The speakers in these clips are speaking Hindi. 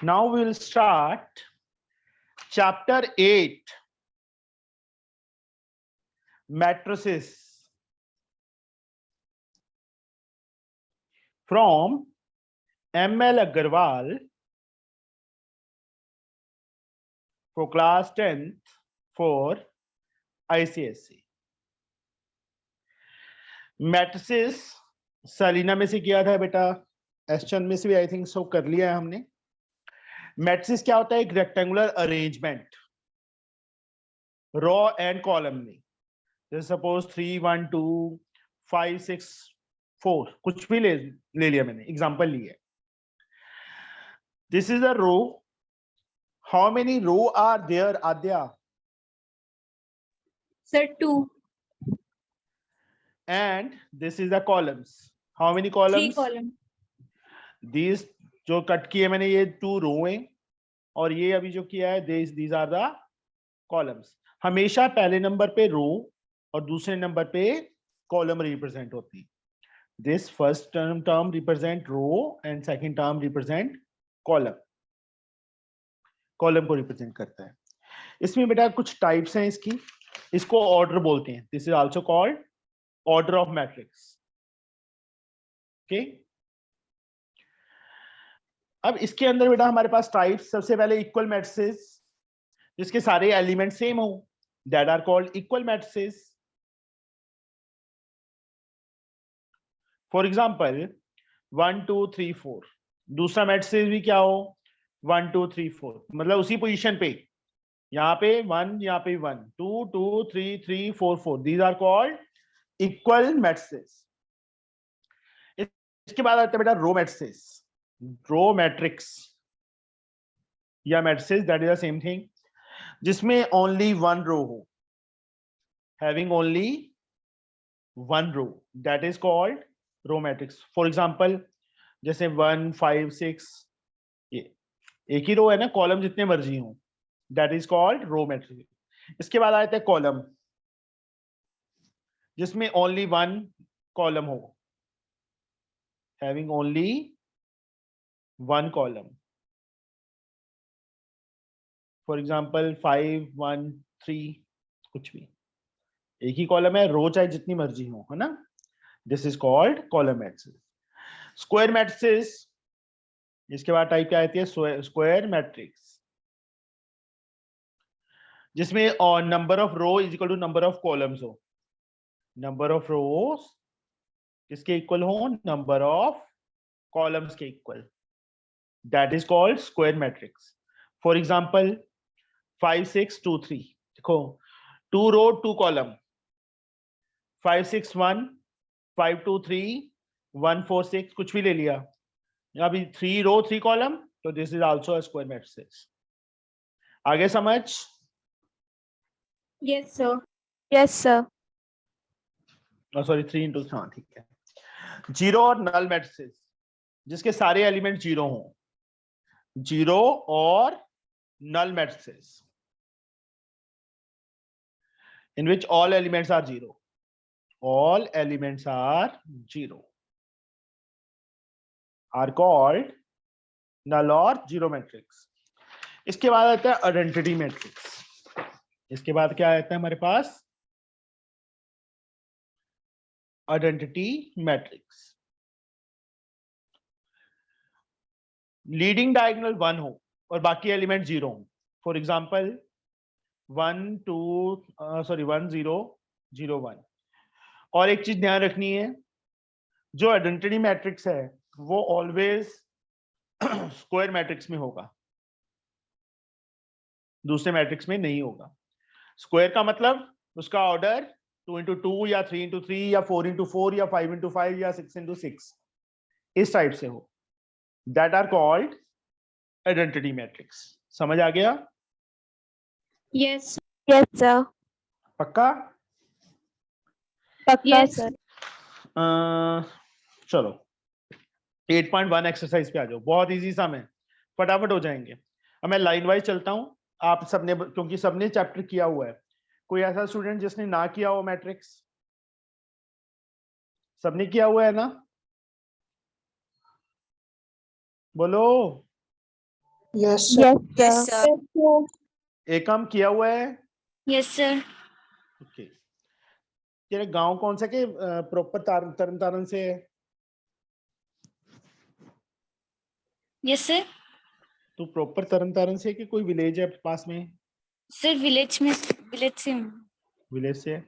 Now we will start chapter 8, matrices, from M.L. Agarwal for class 10th for ICSE. Matrices Selina में से किया था बेटा, एसचंद में से भी आई थिंक सो कर लिया है हमने। मैट्रिसेस क्या होता है? एक rectangular arrangement row and column में, जैसे सपोज 3 1 2 5 6 4 कुछ भी ले लिया मैंने, एग्जांपल ली है। This is a row. How many row are there Adya? Sir, 2. And this is the columns. How many 3 columns? column. These जो कट किए मैंने ये 2 रो हैं, और ये अभी जो किया है these are the columns. हमेशा पहले नंबर पे रो और दूसरे नंबर पे कॉलम रिप्रेजेंट होती है। This first term represent row and second term represent column. Column को रिप्रेजेंट करता है। इसमें बेटा कुछ टाइप्स हैं इसकी, इसको ऑर्डर बोलते हैं। This is also called order of matrix. Okay, अब इसके अंदर बेटा हमारे पास टाइप्स, सबसे पहले इक्वल मैट्रिसेस जिसके सारे एलिमेंट सेम हो, that are called equal matrices. For example 1 2 3 4। दूसरा मैट्रिसेस भी क्या हो? 1 2 3 4, मतलब उसी पोजीशन पे, यहाँ पे 1, यहाँ पे 1 2 2 3 3 4 4। These are called equal matrices. इसके बाद आता है बेटा रो मैट्रिसेस, रो मैट्रिक्स या matrices, that is the same thing, जिसमें ओनली वन रो हो, having only one row, that is called row matrix. For example जैसे 1 5 6, ये एक ही रो है ना, कॉलम जितने मर्जी हो, that is called row matrix. इसके बाद आते हैं कॉलम, जिसमें ओनली वन कॉलम हो, having only one column. For example 5 1 3, कुछ भी, एक ही कॉलम है, रो चाहे जितनी मर्जी हो, है ना। This is called column matrix. Square matrix, इसके बाद टाइप क्या आती है? स्क्वायर मैट्रिक्स, जिसमें number of row is equal to number of columns हो, नंबर ऑफ रोज किसके इक्वल हो? नंबर ऑफ कॉलम्स के equal, that is called square matrix. For example 5 6 2 3, देखो 2 रो 2 कॉलम, 5 6 1 5 2 3 1 4 6, कुछ भी ले लिया, अभी 3 रो 3 कॉलम, तो this is also a square matrix. आगे समझ? Yes, sir. Yes, sir. Sorry 3 into, हाँ ठीक है। जीरो और नल मैट्रिक्स, जिसके सारे एलिमेंट जीरो हों, जीरो और null matrix, in which all elements are zero, all elements are zero, are called null और जीरो मैट्रिक्स। इसके बाद आता है आइडेंटिटी मैट्रिक्स। इसके बाद क्या आता है हमारे पास? Identity matrix. लीडिंग डायगोनल 1 हो और बाकी एलिमेंट जीरो हो। For example 1 0 0 1। और एक चीज ध्यान रखनी है, जो आइडेंटिटी मैट्रिक्स है वो ऑलवेज स्क्वायर मैट्रिक्स में होगा, दूसरे मैट्रिक्स में नहीं होगा। स्क्वायर का मतलब उसका ऑर्डर 2 into 2 या 3 into 3 या 4 into 4 या 5 into 5 या 6 into 6, इस टाइप से हो, that are called identity matrix. समझ आ गया? Yes. Yes, sir. पक्का? Pakka, Yes. sir. चलो 8.1 एक्सरसाइज पे आ जाओ, बहुत इजी सा है, फटाफट हो जाएंगे। अब मैं लाइन वाइज चलता हूं, आप सबने, क्योंकि सबने चैप्टर किया हुआ है, कोई ऐसा स्टूडेंट जिसने ना किया हो मैट्रिक्स? सबने किया हुआ है ना? बोलो। Yes, sir. Yes, sir. एक काम किया हुआ है? Yes, sir. ओके। तेरे गांव कौन सा के प्रॉपर तरन तारण से है? Yes, sir. तू प्रॉपर तरन तारण से कि कोई विलेज है पास में? Sir, village से हूँ. विलेज से है।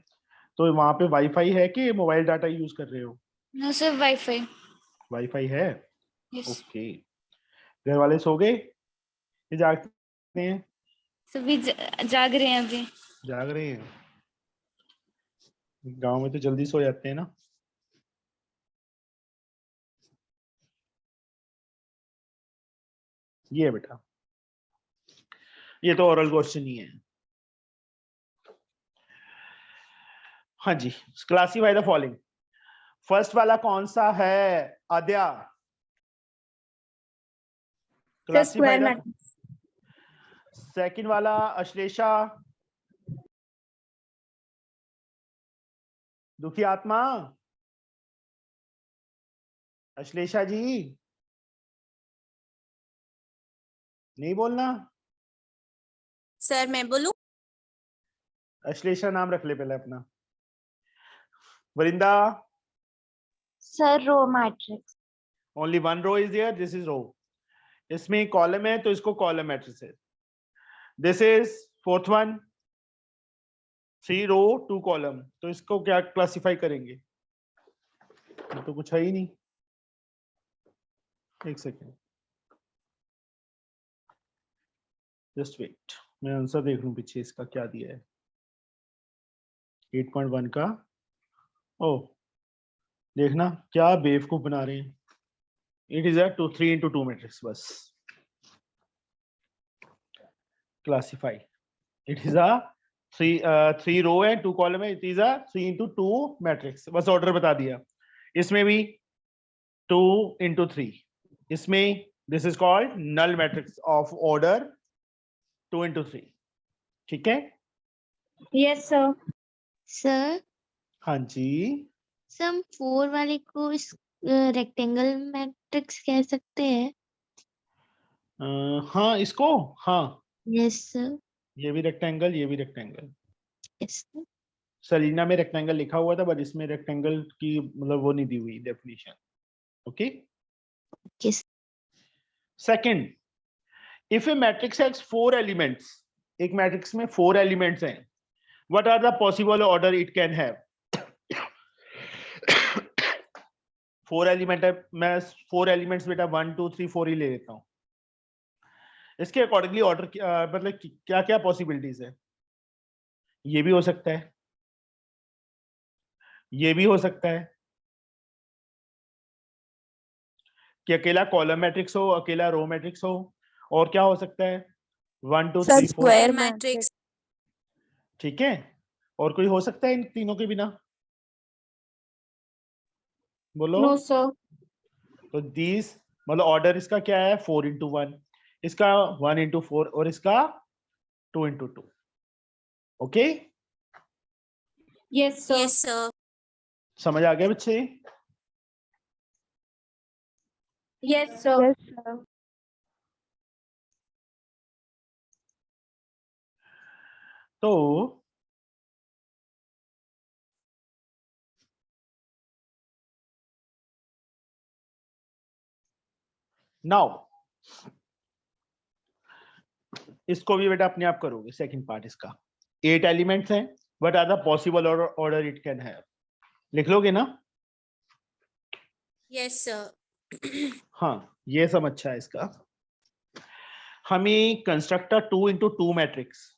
तो वहां पे वाईफाई है कि मोबाइल डाटा यूज कर रहे हो? No, sir, Wi-Fi. वाईफाई है। Yes. ओके। घर वाले सो गए कि जागते हैं? सभी जाग रहे हैं अभी. जाग रहे हैं। गांव में तो जल्दी सो जाते हैं ना। ये बेटा, ये तो ओरल क्वेश्चन ही है। हाँ जी, क्लासीफाई द फॉलोइंग। फर्स्ट वाला कौन सा है आद्या? Classify the. सेकंड वाला अश्लेषा? दुखी आत्मा? अश्लेषा जी नहीं बोलना। सर मैं बोलूं? अश्लेषा नाम रख ले पहले अपना। Varinda? Sir, row matrix. Only one row is there, this is row. इसमें कॉलम है तो इसको कॉलम मैट्रिक्स है। This is fourth one, 3 row 2 column, तो इसको क्या क्लासिफाई करेंगे? ये तो कुछ है ही नहीं। एक सेकेंड, जस्ट वेट, मैं आंसर देख लूं पीछे इसका क्या दिया है। 8.1 का। ओ देखना क्या बेवकूफ बना रहे हैं। It is a 3 into 2 matrix बस। Classify, it is a 3 row है 2 कॉलम है, it is a 3 into 2 matrix, बस ऑर्डर बता दिया। इसमें भी 2 into 3, इसमें this is called null matrix of order 2 into 3। ठीक है? Yes, sir. Sir, हाँ जी। some 4 वाले को इस रेक्टेंगल मैट्रिक्स कह सकते हैं? हाँ इसको, हाँ Yes, sir. ये भी रेक्टेंगल, ये भी रेक्टेंगल। Yes, sir. सलीना में रेक्टेंगल लिखा हुआ था, बट इसमें रेक्टेंगल की मतलब वो नहीं दी हुई definition. Okay. Yes. Second, if a matrix has 4 elements, एक मैट्रिक्स में 4 एलिमेंट्स हैं, what are the possible order it can have? 4 element है, मैं 4 एलिमेंट्स बेटा 1 2 3 4 ही ले लेता हूं। इसके अकॉर्डिंगली ऑर्डर मतलब क्या क्या पॉसिबिलिटीज है? ये भी हो सकता है, ये भी हो सकता है कि अकेला कॉलम मैट्रिक्स हो, अकेला रो मैट्रिक्स हो, और क्या हो सकता है 1 2 3 4 स्क्वायर मैट्रिक्स। ठीक है, और कोई हो सकता है इन तीनों के बिना? बोलो। No, sir. तो दिस मतलब ऑर्डर इसका क्या है 4 into 1, इसका 1 into 4 और इसका 2 into 2। Okay, Yes, sir. Yes sir. समझ आ गया बच्चे? Yes, sir. तो नाउ इसको भी बेटा अपने आप करोगे। सेकंड पार्ट इसका 8 एलिमेंट्स हैं, what are the possible order it can have? लिख लोगे ना? Yes sir. हाँ, ये सब अच्छा है इसका। हमें constructor 2 into 2 matrix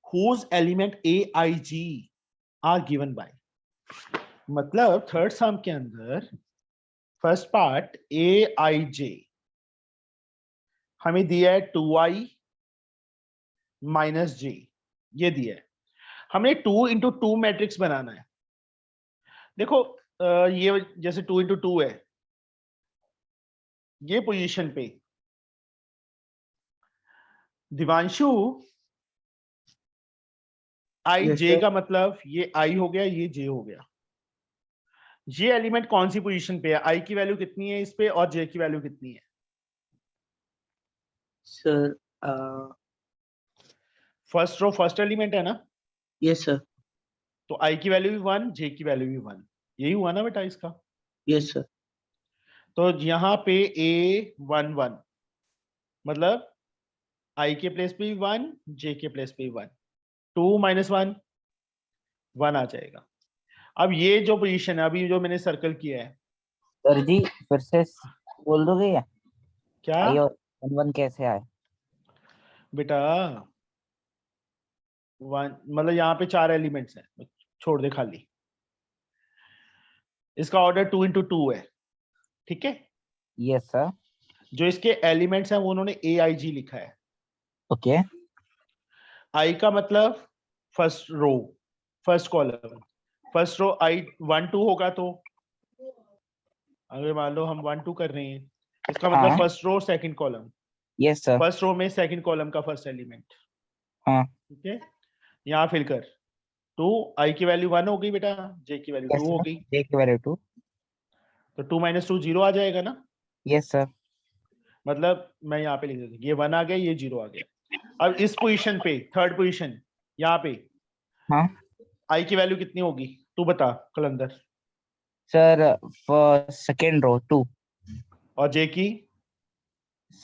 whose element aig are given by, मतलब थर्ड सम के अंदर फर्स्ट पार्ट aij हमें दिया है 2i माइनस j, ये दिया है। हमें 2 into 2 मैट्रिक्स बनाना है। देखो ये जैसे 2 into 2 है, ये पोजीशन पे दिवांशु आई Yes, जे sir. का मतलब ये आई हो गया, ये जे हो गया। ये एलिमेंट कौन सी पोजीशन पे है? आई की वैल्यू कितनी है इस पे और जे की वैल्यू कितनी है? Sir first row first element है ना, यस सर, तो आई की वैल्यू भी 1, जे की वैल्यू भी 1, यही हुआ ना बेटा इसका। यस सर, तो यहाँ पे A11 मतलब आई के प्लेस पे भी 1, जे के प्लेस पे भी 1, 2 - 1 1 आ जाएगा। अब ये जो पोजीशन है अभी जो मैंने सर्कल किया है, सर जी फिर से बोल दोगे या क्या आई और 1 कैसे आए? बेटा 1 मतलब यहाँ पे 4 एलिमेंट्स हैं, छोड़ दे खाली, इसका ऑर्डर 2 × 2 है, ठीक है। Yes sir. जो इसके एलिमेंट्स हैं वो उन्होंने AIG लिखा है। ओके। आई का मतलब first row first column, first row I 1 2 होगा, तो अगर मान लो हम 1 2 कर रहे हैं, इसका मतलब हाँ। First row second column, yes sir. First row में सेकंड कॉलम का फर्स्ट एलिमेंट, हाँ। ठीक है। यहाँ फिल कर 2, आई की वैल्यू 1 हो गई बेटा, जे की वैल्यू 2 हो गई, जे की वैल्यू 2। तो 2 - 2 0 आ जाएगा ना। Yes sir. मतलब मैं यहाँ पे लिख देता हूँ, ये 1 आ गया, ये 0 आ गया। अब इस पोजीशन पे थर्ड पोजीशन यहाँ पे हाँ आई की वैल्यू कितनी होगी तू बता कलंदर, सर, फर्स्ट सेकेंड रो 2। और जे की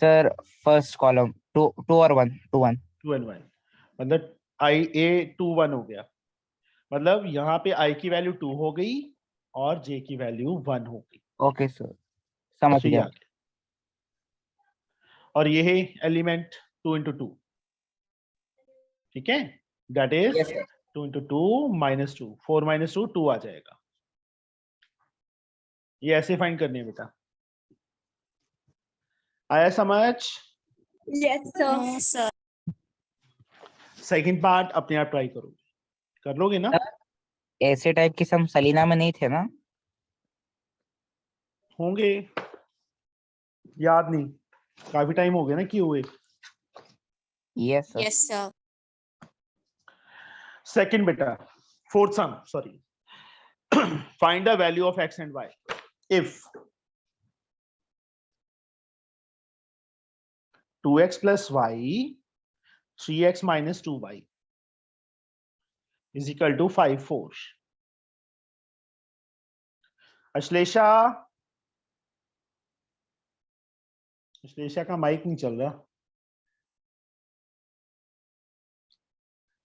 सर फर्स्ट कॉलम 2 2 और 1 2 1। 2 and 1, मतलब आई A 2 1 हो गया, मतलब यहाँ पे आई की वैल्यू 2 हो गई और जे की वैल्यू 1 हो गई। ओके सर, समझ तो ये गया। आ गया, और ये है एलिमेंट 2 × 2, ठीक है, दैट इज Yes, sir. 2 × 2 - 2, 4 - 2 2 आ जाएगा। ये ऐसे फाइंड करनी है बेटा, आया समझ। Yes sir. No, sir. Second part अपने आप ट्राई करो, कर लोगे ना। ऐसे टाइप की सम सलीना में नहीं थे ना? होंगे, याद नहीं, काफी टाइम हो गया ना किए हुए। Yes sir. Yes, sir. Second बेटा, fourth sum sorry, find the value of x and y if 2x + y 3x - 2y is equal to 5 4। Ashlesha, Ashlesha का माइक नहीं चल रहा,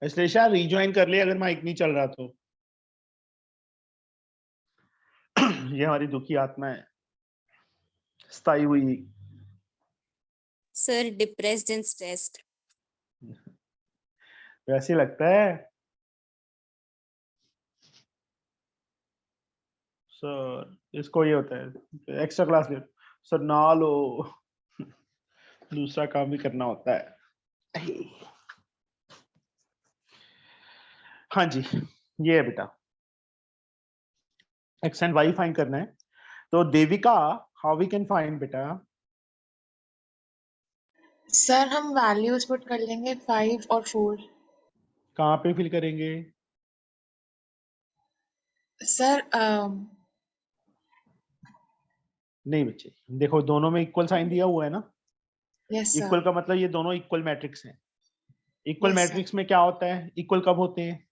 अश्लेषा रिज्वाइन कर ले अगर माइक नहीं चल रहा तो। ये हमारी दुखी आत्मा है, सताई हुई। Sir, depressed and stressed. वैसे लगता है सर, इसको ये होता है एक्स्ट्रा क्लास में सर ना लो, दूसरा काम भी करना होता है। हाँ जी, ये है बेटा, x and y फाइंड करना है। तो Devika, how we can find बेटा? सर हम वैल्यूज पुट कर लेंगे 5 और 4। कहाँ पे फिल करेंगे? सर नहीं बच्चे, देखो दोनों में इक्वल साइन दिया हुआ है ना। यस इक्वल सर, का मतलब ये दोनों इक्वल मैट्रिक्स हैं। Equal Yes, sir. मैट्रिक्स में क्या होता है, इक्वल कब होते हैं?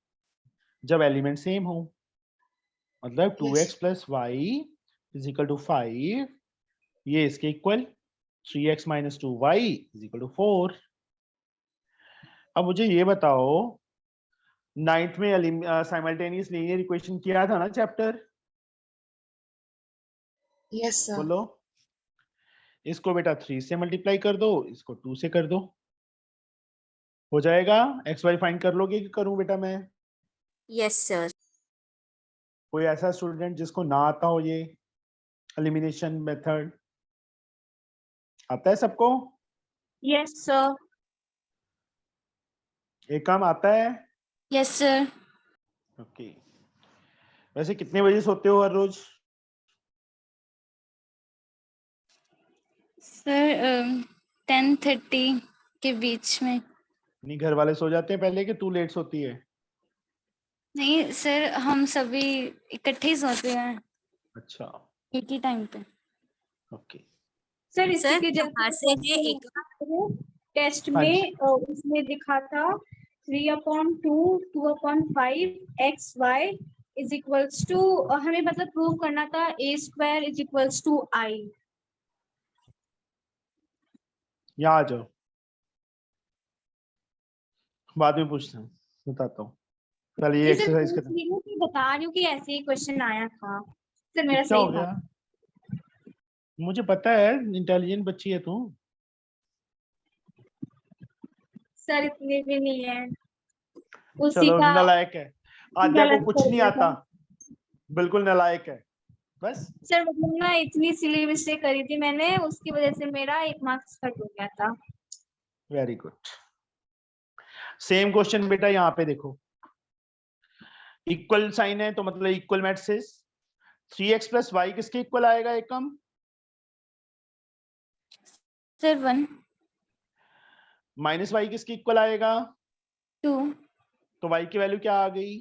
जब एलिमेंट सेम हो, मतलब 2x + y = 5, ये इसके इक्वल, 3x - 2y = 4। अब मुझे ये बताओ, 9th में साइमल्टेनियस लीनियर इक्वेशन किया था ना चैप्टर, यस सर। बोलो। इसको बेटा 3 से मल्टीप्लाई कर दो, इसको 2 से कर दो, हो जाएगा। एक्स वाई फाइंड कर लोगे कि करूं बेटा मैं? Yes, sir. कोई ऐसा स्टूडेंट जिसको ना आता हो ये एलिमिनेशन मेथड? आता है सबको? Yes sir. एक काम आता है? Yes sir. ओके। वैसे कितने बजे सोते हो हर रोज? सर 10:30 के बीच में। नहीं, घर वाले सो जाते हैं पहले कि तू लेट सोती है? नहीं सर, हम सभी इकट्ठे ही सोते हैं अच्छा, एक ही टाइम पे। ओके। सर Sir, बाहर से ये एक टेस्ट हाँ में जी। उसमें दिखा था 3/2 2/5 x y is equals to, हमें मतलब प्रूव करना था a² is equals to i। यहाँ आ जाओ, बाद में पूछना हूँ, बताता हूँ, पहले ये जी सर, एक्सरसाइज पूछ खत्म। रही हूँ कि बता रही हूँ कि ऐसे ही क्वेश्चन आया था सर, मेरा क्या हो सही था। गया, मुझे पता है, इंटेलिजेंट बच्ची है तू। सर इतने भी नहीं है, उसी चलो, का नालायक है, आद्या को गलत कुछ कर नहीं दिया आता, था बिल्कुल नालायक है बस। सर। मतलब ना इतनी सिली मिस्टेक करी थी मैंने, उसकी वजह से मेरा 1 मार्क्स कट हो गया था। Very good. सेम क्वेश्चन बेटा यहाँ पे देखो, इक्वल साइन है तो मतलब equal matrix. 3x plus y किसके इक्वल आएगा एकम? सर 1 माइनस वाई किसके इक्वल आएगा? 2 तो y की वैल्यू क्या आ गई?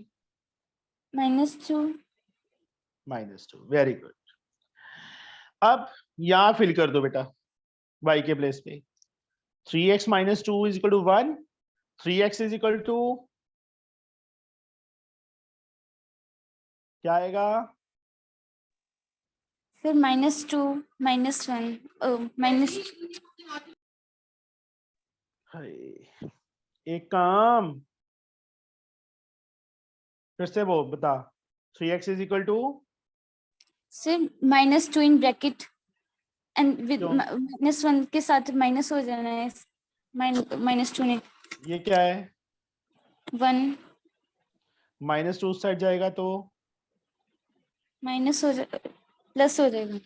-2। -2। Very good. अब यहां फिल कर दो बेटा y के प्लेस पे। 3x - 2 is equal to 1, 3x is equal to क्या आएगा? Sir -2 -1 minus. हाय, एक काम फिर से वो बता। 3x is equal to sir -2 in bracket and with क्यों? -1 के साथ माइनस हो जाना है, -2 ने ये क्या है? 1 -2 उस साइड जाएगा तो माइनस हो प्लस हो जाएगा।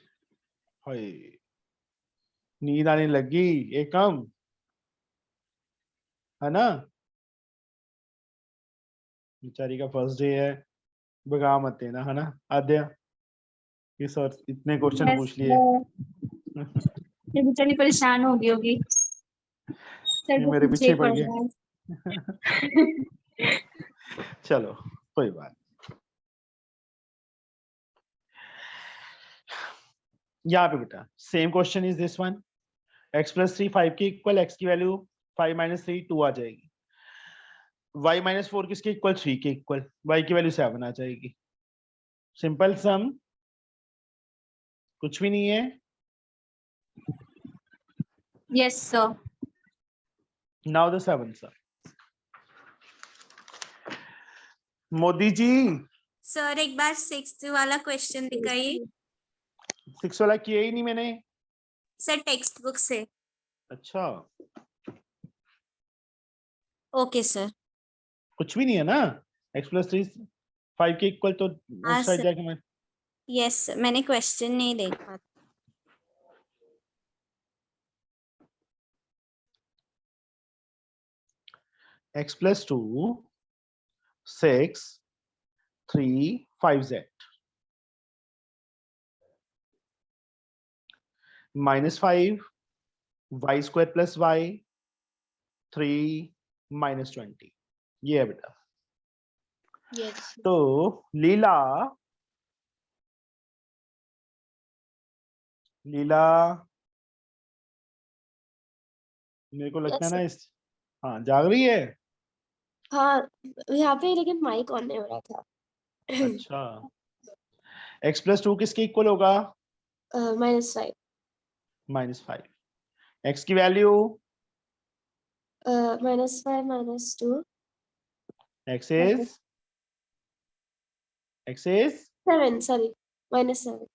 हाय, नींद आने लगी एकम, है ना? बेचारी का फर्स्ट डे है, भगा मत देना, है ना आद्या? ये सर इतने क्वेश्चन पूछ लिए। ये बेचारी परेशान हो गई होगी, सर ये को मेरे पीछे पीछे ही पड़ पड़ गए। रहा है। चलो कोई बात। यहाँ पे बेटा same question is this one. x + 3 5 के इक्वल, x की वैल्यू 5 - 3 2 आ जाएगी। y - 4 किसके इक्वल? 3 के इक्वल, y की वैल्यू 7 आ जाएगी। सिंपल सम, कुछ भी नहीं है। Yes sir. Now the 7th sir. Modi ji, sir एक बार 6th वाला क्वेश्चन दिखाइए। 6 वाला किया ही नहीं मैंने। सर टेक्स्ट बुक से। अच्छा, ओके सर। कुछ भी नहीं है ना। x + 3 5 के इक्वल, तो हाँ उस साइड सर, जाके मैं यस मैंने क्वेश्चन नहीं देखा। x + 2 6 3 5z -5 y² + y 3 -20, ये है बेटा। यस तो लीला, लीला मेरे को लगता है ना इस, हाँ जाग रही है। हाँ, यहाँ पे लेकिन माइक ऑन नहीं हो रहा था। अच्छा, x + 2 किसके इक्वल होगा? -5 -5। x की वैल्यू -5 -2 x is 7 सॉरी -7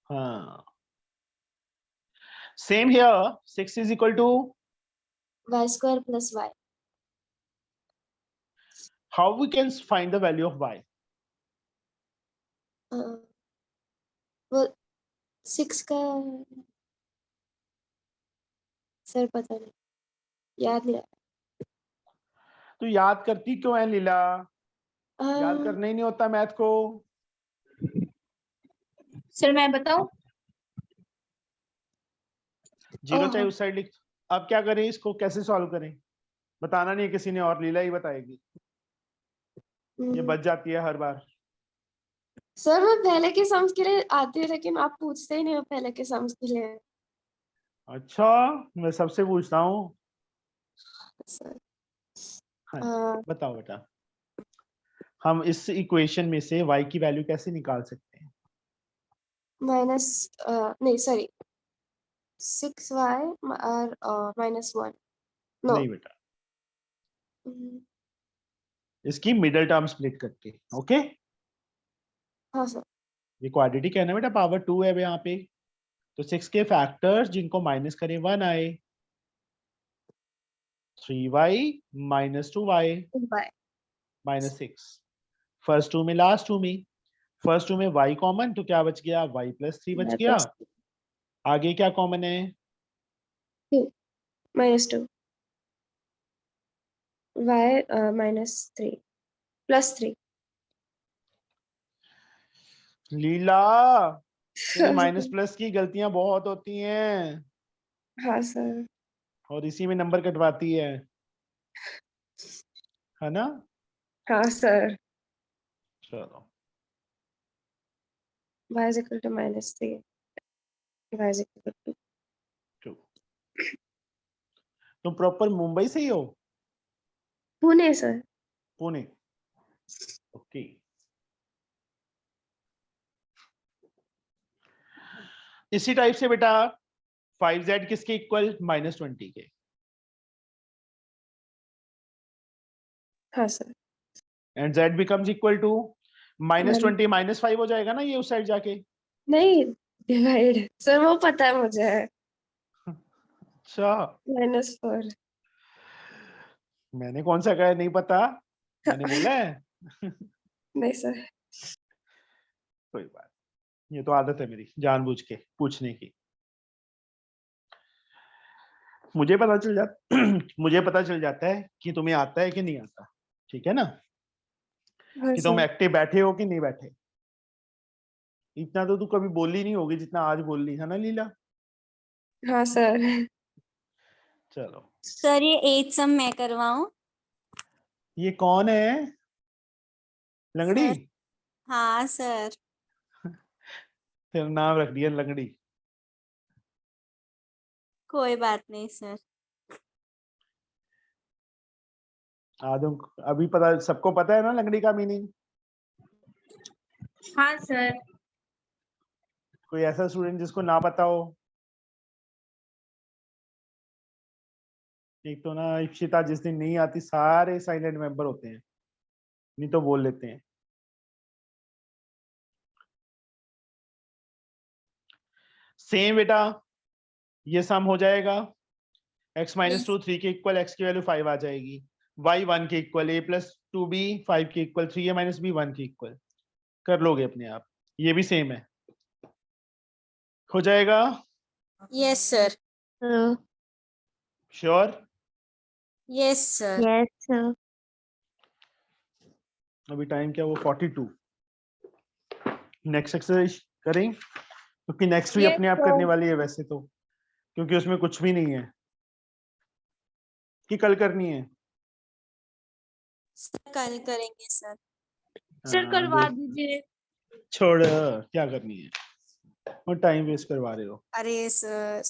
हाँ, same here 6 is equal to y² + y। how we can find the value of y? वो 6 का सर पता नहीं, याद नहीं तो याद करती क्यों है लीला? याद आ करना ही नहीं होता मैथ को। सर मैं बताऊं? जीरो चाहे उस साइड लिख। अब क्या करें, इसको कैसे सॉल्व करें? बताना नहीं है किसी ने, और लीला ही बताएगी। ये बच जाती है हर बार। सर मैं पहले के सम्स के लिए आती है, लेकिन आप पूछते ही नहीं हो पहले के सम्स के लिए। अच्छा, मैं सबसे पूछता हूँ। सर हाँ बताओ बेटा, हम इस इक्वेशन में से y की वैल्यू कैसे निकाल सकते हैं? माइनस नहीं सॉरी 6y और -1 नो नहीं बेटा, इसकी मिडल टर्म स्प्लिट करके। ओके, हाँ सर ये क्वाड्रेटिक है ना बेटा, पावर 2 है यहाँ पे, तो 6 के फैक्टर्स जिनको माइनस करें 1 आए, 3y - 2y by -6। First two में लास्ट टू में, फर्स्ट टू में y कॉमन, तो क्या बच गया, y + 3 बच गया। आगे क्या कॉमन है, -2 y -3 +3 लीला तेरी माइनस प्लस की गलतियां बहुत होती हैं हाँ सर और इसी में नंबर कटवाती है ना? हाँ सर चलो y is equal to -3 y is equal to 2। तुम प्रॉपर मुंबई से ही हो? Pune sir Pune, okay. इसी टाइप से बेटा 5z किसके इक्वल, -20 के। हाँ sir and z becomes equal to -20 -5 हो जाएगा ना ये उस साइड जाके। नहीं डिवाइड सर वो पता है मुझे अच्छा, -4 मैंने कौन सा कहा नहीं पता, मैंने बोला है। नहीं सर कोई बात, ये तो आदत है मेरी जानबूझ के पूछने की। मुझे पता चल जाता मुझे पता चल जाता है कि तुम्हें आता है कि नहीं आता, ठीक है ना, हाँ कि तुम सर एक्टिव बैठे हो कि नहीं बैठे। इतना तो तू कभी बोली नहीं होगी जितना आज बोल ली है ना लीला। हाँ सर चलो, सर ये 8 सम मैं करवाऊं? ये कौन है, लंगड़ी? सर हाँ सर। तेरा नाम रख दिया लंगड़ी। कोई बात नहीं सर। आदम अभी पता, सबको पता है ना लंगड़ी का मीनिंग? हाँ सर कोई ऐसा स्टूडेंट जिसको ना पता हो? एक तो ना इप्सिता जिस दिन नहीं आती सारे साइलेंट मेंबर होते हैं, नहीं तो बोल लेते हैं। सेम बेटा, ये सम हो जाएगा, x - 2 3 के इक्वल, x की वैल्यू 5 आ जाएगी, y 1 के इक्वल, a + 2b 5 के इक्वल, 3a - b 1 के इक्वल। कर लोगे अपने आप, ये भी सेम है, हो जाएगा। Yes sir. Sure? Yes sir. Yes sir. अभी टाइम क्या वो 42। नेक्स्ट एक्सरसाइज करें क्योंकि नेक्स्ट भी Yes, अपने आप sir. करने वाली है वैसे तो, क्योंकि उसमें कुछ भी नहीं है कि कल करनी है। कल करेंगे सर। सर हाँ, करवा देख, दीजिए। छोड़ क्या करनी है और टाइम वेस्ट करवा रहे हो। अरे सर